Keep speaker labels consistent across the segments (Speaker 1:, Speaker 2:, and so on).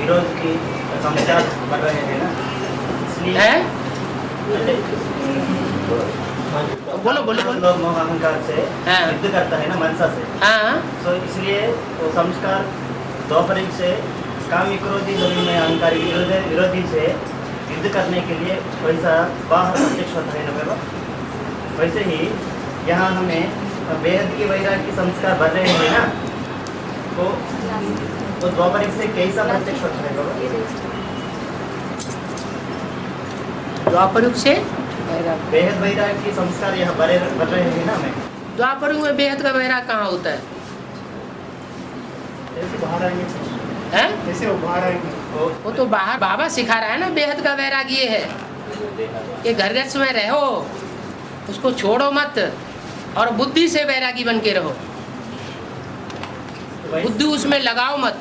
Speaker 1: विरोध की संस्कार बढ़ रहे हैं ना, इसलिए
Speaker 2: है? बोलो बोलो
Speaker 1: हम
Speaker 2: बोलो।
Speaker 1: लोग मोह अहंकार से
Speaker 2: हाँ।
Speaker 1: युद्ध करता है ना, मनसा से।
Speaker 2: हाँ
Speaker 1: तो इसलिए वो संस्कार द्वापरिक से कामी क्रोधी लोभी में अहंकारी विरोधी से युद्ध करने के लिए वैसा बाहर प्रत्यक्ष होता है ना बाबा, वैसे ही यहाँ हमें बेहद की वैराग की संस्कार बढ़ रहे हैं ना, तो द्वापरिक से कैसा प्रत्यक्ष होता है बाबा?
Speaker 2: द्वापरुग से
Speaker 1: बेहद वैराग की संस्कार यहाँ बढ़ रहे हैं ना हमें।
Speaker 2: द्वापरुग में बेहद का वैराग कहाँ होता है?
Speaker 1: ऐसे बाहर आएंगे,
Speaker 2: हैं?
Speaker 1: ऐसे वो बाहर आएंगे।
Speaker 2: वो तो बाहर बाबा सिखा रहा है ना। बेहद का वैराग ये है कि घर घर में रहो, उसको छोड़ो मत, और बुद्धि से वैरागी बन के रहो। बुद्धि उसमें लगाओ मत,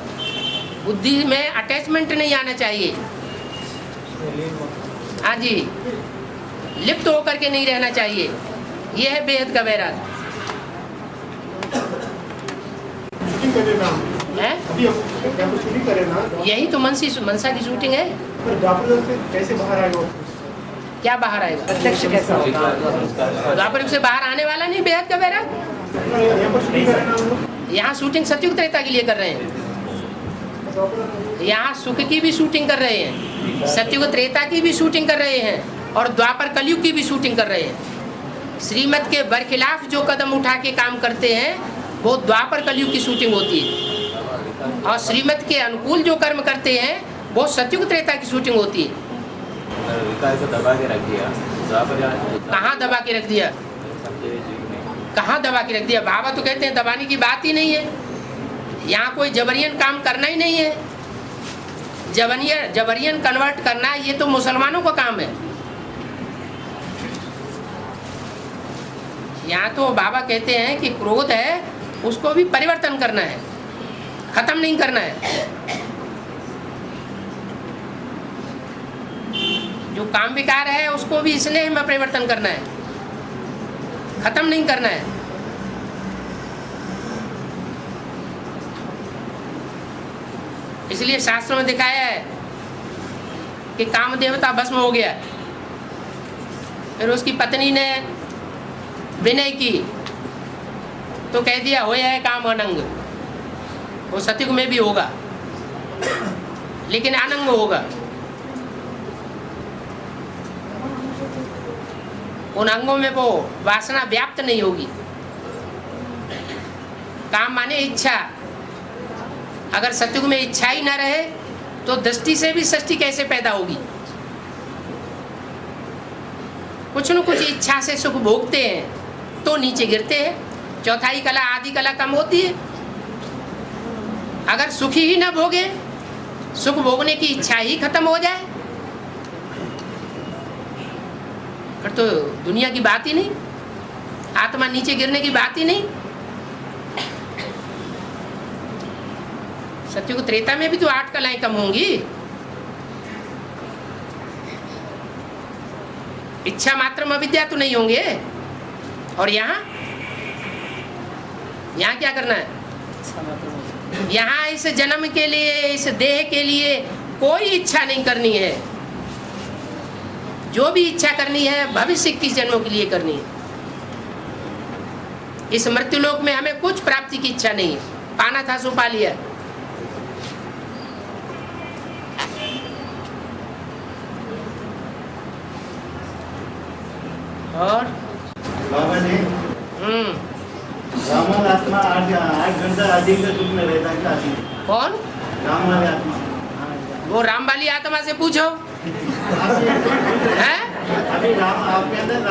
Speaker 2: बुद्धि में अटैचमेंट नहीं आना चाहिए। हाँ जी, लिप्त होकर के नहीं रहना चाहिए। ये है बेहद का वैराग। है? यही तो मनसा की शूटिंग है।
Speaker 1: कैसे बाहर आएगा?
Speaker 2: क्या बाहर आएगा?
Speaker 3: प्रत्यक्ष कैसा होगा?
Speaker 2: द्वापरुग से बाहर आने वाला नहीं बेहद का वैराग। यहाँ शूटिंग सतयुग त्रेता के लिए कर रहे हैं। यहाँ सुख की भी शूटिंग कर रहे हैं, सतयुग त्रेता की भी शूटिंग कर रहे हैं, और द्वापर कलयुग की भी शूटिंग कर रहे हैं। श्रीमत के बरखिलाफ जो कदम उठा के काम करते हैं वो द्वापर कलयुग की शूटिंग होती है, और श्रीमत के अनुकूल जो कर्म करते हैं वो सतयुग त्रेता की शूटिंग होती है।
Speaker 4: दबा के रख दिया।
Speaker 2: कहाँ दबा के रख दिया? कहाँ दबा के रख दिया? बाबा तो कहते हैं दबाने की बात ही नहीं है। यहाँ कोई जबरियन काम करना ही नहीं है। जबरियन कन्वर्ट करना ये तो मुसलमानों का काम है। यहाँ तो बाबा कहते हैं कि क्रोध है उसको भी परिवर्तन करना है, खत्म नहीं करना है। जो काम विकार है उसको भी स्नेह में परिवर्तन करना है, खत्म नहीं करना है। इसलिए शास्त्रों में दिखाया है कि काम देवता भस्म हो गया, फिर उसकी पत्नी ने विनय की तो कह दिया हो है काम अनंग। वो सतयुग में भी होगा लेकिन अनंग होगा। उन अंगों में वो वासना व्याप्त नहीं होगी। काम माने इच्छा। अगर सतयुग में इच्छा ही ना रहे तो दृष्टि से भी सृष्टि कैसे पैदा होगी? कुछ न कुछ इच्छा से सुख भोगते हैं तो नीचे गिरते हैं। चौथाई कला आदि कला कम होती है। अगर सुखी ही ना भोगे, सुख भोगने की इच्छा ही खत्म हो जाए, फिर तो दुनिया की बात ही नहीं, आत्मा नीचे गिरने की बात ही नहीं। सतयुग त्रेता में भी तो 8 कलाएं कम होंगी। इच्छा मात्र अविद्या तो नहीं होंगे। और यहाँ क्या करना है? यहाँ इस जन्म के लिए, इस देह के लिए कोई इच्छा नहीं करनी है। जो भी इच्छा करनी है भविष्य 21 जन्मों के लिए करनी है। इस मृत्युलोक में हमें कुछ प्राप्ति की इच्छा नहीं है। पाना था सो पा लिया। और
Speaker 1: बाबा ने रामाल आत्मा 8 घंटा अधिक दुख में रहता है।
Speaker 2: कौन?
Speaker 1: रामाल आत्मा।
Speaker 2: वो राम वाली आत्मा से पूछो। हैं?
Speaker 1: अभी राम आपके अंदर